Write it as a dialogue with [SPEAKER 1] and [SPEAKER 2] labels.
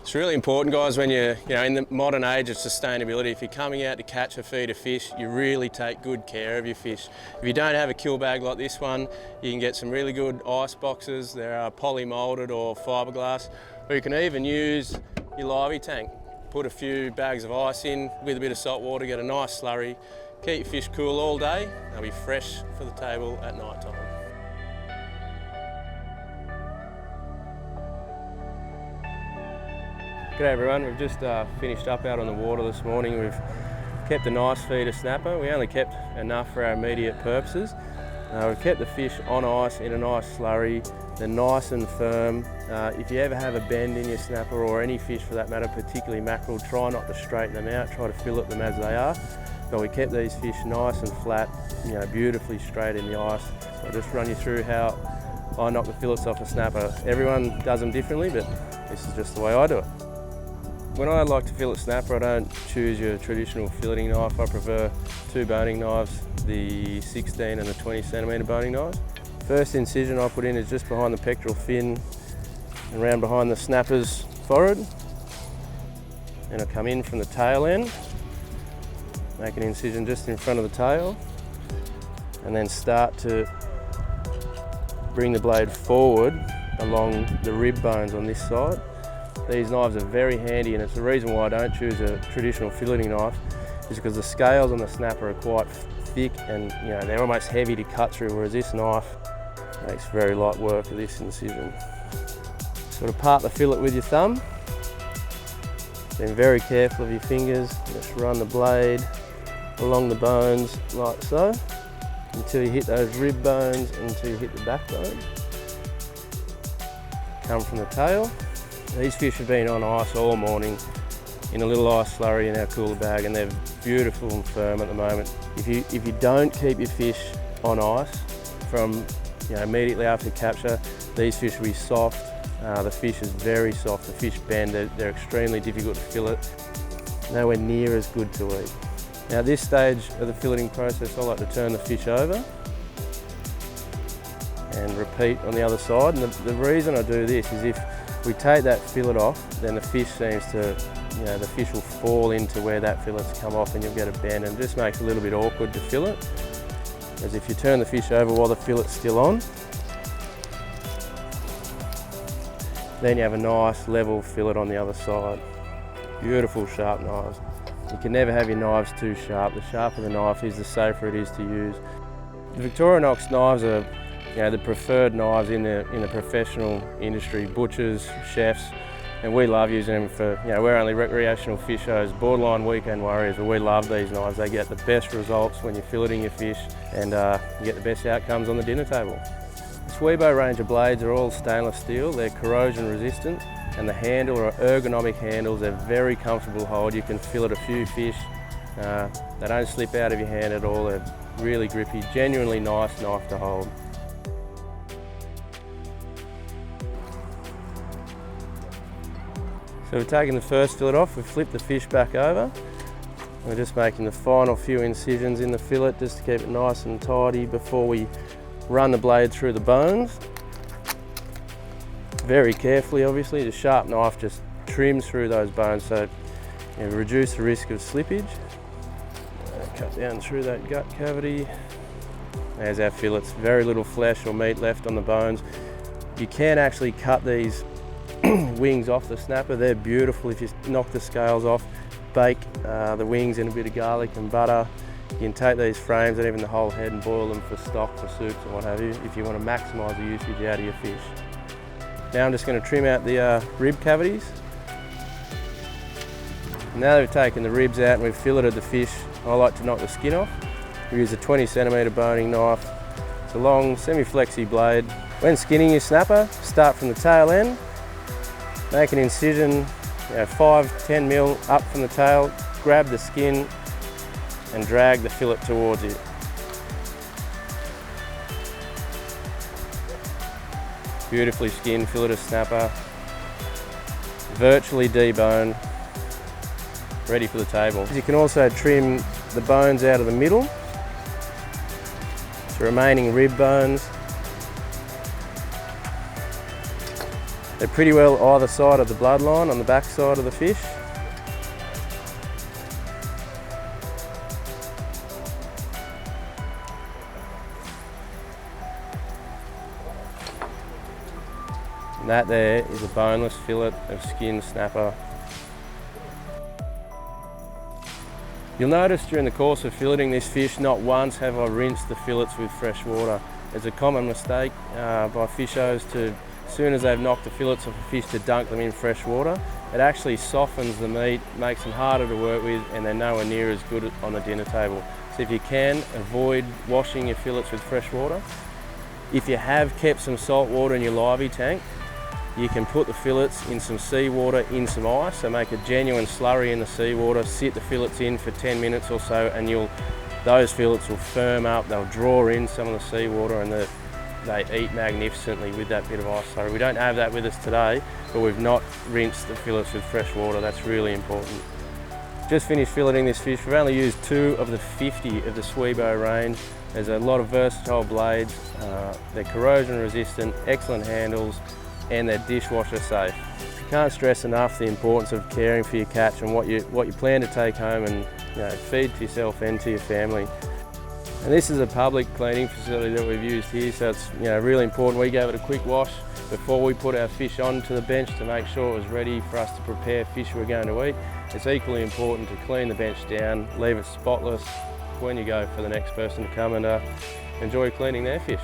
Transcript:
[SPEAKER 1] It's really important, guys, when you're in the modern age of sustainability, if you're coming out to catch or feed a fish, you really take good care of your fish. If you don't have a kill bag like this one, you can get some really good ice boxes. There are poly moulded or fiberglass, or you can even use your livey tank. Put a few bags of ice in with a bit of salt water, get a nice slurry, keep your fish cool all day, they'll be fresh for the table at night time. G'day everyone, we've just finished up out on the water this morning. We've kept a nice feeder snapper. We only kept enough for our immediate purposes. We've kept the fish on ice in a nice slurry. They're nice and firm. If you ever have a bend in your snapper, or any fish for that matter, particularly mackerel, try not to straighten them out, try to fillet them as they are. But we kept these fish nice and flat, beautifully straight in the ice. So I'll just run you through how I knock the fillets off a snapper. Everyone does them differently, but this is just the way I do it. When I like to fillet snapper, I don't choose your traditional filleting knife. I prefer two boning knives, the 16 and the 20 centimetre boning knives. First incision I put in is just behind the pectoral fin and round behind the snapper's forehead. And I come in from the tail end, make an incision just in front of the tail, and then start to bring the blade forward along the rib bones on this side. These knives are very handy, and it's the reason why I don't choose a traditional filleting knife, is because the scales on the snapper are quite thick and they're almost heavy to cut through, whereas this knife makes very light work of this incision. Sort of part the fillet with your thumb, then very careful of your fingers, just run the blade along the bones like so, until you hit those rib bones and until you hit the backbone. Come from the tail. These fish have been on ice all morning in a little ice slurry in our cooler bag, and they're beautiful and firm at the moment. If you don't keep your fish on ice from immediately after capture, these fish will be soft. The fish is very soft. The fish bend. They're extremely difficult to fillet. Nowhere near as good to eat. Now, at this stage of the filleting process, I like to turn the fish over and repeat on the other side. And the reason I do this is if we take that fillet off, then the fish seems to, the fish will fall into where that fillet's come off and you'll get a bend, and it just makes it a little bit awkward to fillet. As if you turn the fish over while the fillet's still on, then you have a nice level fillet on the other side. Beautiful sharp knives. You can never have your knives too sharp. The sharper the knife is, the safer it is to use. The Victorinox knives are the preferred knives in the professional industry, butchers, chefs, and we love using them for, we're only recreational fishers, borderline weekend warriors, but we love these knives. They get the best results when you're filleting your fish, and you get the best outcomes on the dinner table. The Swibo range of blades are all stainless steel. They're corrosion resistant, and the handle are ergonomic handles. They're very comfortable to hold. You can fillet a few fish. They don't slip out of your hand at all. They're really grippy, genuinely nice knife to hold. So we've taken the first fillet off, we've flipped the fish back over. We're just making the final few incisions in the fillet just to keep it nice and tidy before we run the blade through the bones. Very carefully, obviously. The sharp knife just trims through those bones, so reduce the risk of slippage. Cut down through that gut cavity. There's our fillets. Very little flesh or meat left on the bones. You can actually cut these wings off the snapper. They're beautiful. If you knock the scales off, bake the wings in a bit of garlic and butter. You can take these frames and even the whole head and boil them for stock, for soups and what have you, if you want to maximise the usage out of your fish. Now I'm just going to trim out the rib cavities. Now that we've taken the ribs out and we've filleted the fish, I like to knock the skin off. We use a 20 centimetre boning knife. It's a long semi-flexy blade. When skinning your snapper, start from the tail end. Make an incision 5–10 mil up from the tail, grab the skin and drag the fillet towards it. Beautifully skinned filleted snapper, virtually deboned, ready for the table. You can also trim the bones out of the middle, the remaining rib bones. They're pretty well either side of the bloodline on the back side of the fish. And that there is a boneless fillet of skin snapper. You'll notice during the course of filleting this fish, not once have I rinsed the fillets with fresh water. It's a common mistake by fishers to, as soon as they've knocked the fillets off a fish, to dunk them in fresh water. It actually softens the meat, makes them harder to work with, and they're nowhere near as good on the dinner table. So if you can, avoid washing your fillets with fresh water. If you have kept some salt water in your livey tank, you can put the fillets in some seawater, in some ice, so make a genuine slurry in the seawater, sit the fillets in for 10 minutes or so, and those fillets will firm up, they'll draw in some of the seawater, and they eat magnificently with that bit of ice slurry. We don't have that with us today, but we've not rinsed the fillets with fresh water. That's really important. Just finished filleting this fish. We've only used 2 of the 50 of the Swibo range. There's a lot of versatile blades. They're corrosion resistant, excellent handles, and they're dishwasher safe. You can't stress enough the importance of caring for your catch and what you plan to take home and feed to yourself and to your family. And this is a public cleaning facility that we've used here, so it's really important. We gave it a quick wash before we put our fish onto the bench to make sure it was ready for us to prepare fish we're going to eat. It's equally important to clean the bench down, leave it spotless when you go for the next person to come and enjoy cleaning their fish.